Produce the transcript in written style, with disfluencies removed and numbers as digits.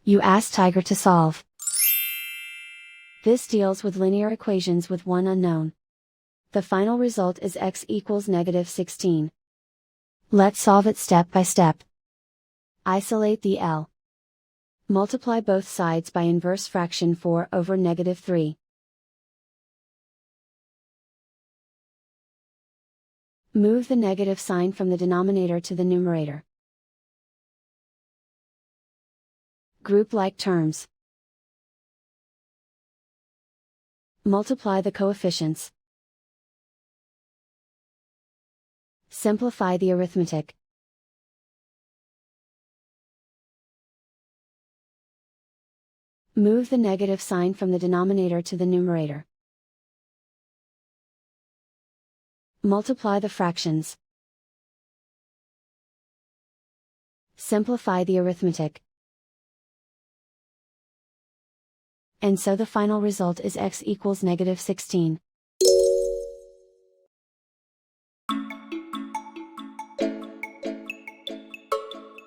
You ask Tiger to solve. This deals with linear equations with one unknown. The final result is x equals -16. Let's solve it step by step. Isolate the L. Multiply both sides by inverse fraction 4 over -3. Move the negative sign from the denominator to the numerator. Group like terms. Multiply the coefficients. Simplify the arithmetic. Move the negative sign from the denominator to the numerator. Multiply the fractions. Simplify the arithmetic. And so the final result is x equals -16.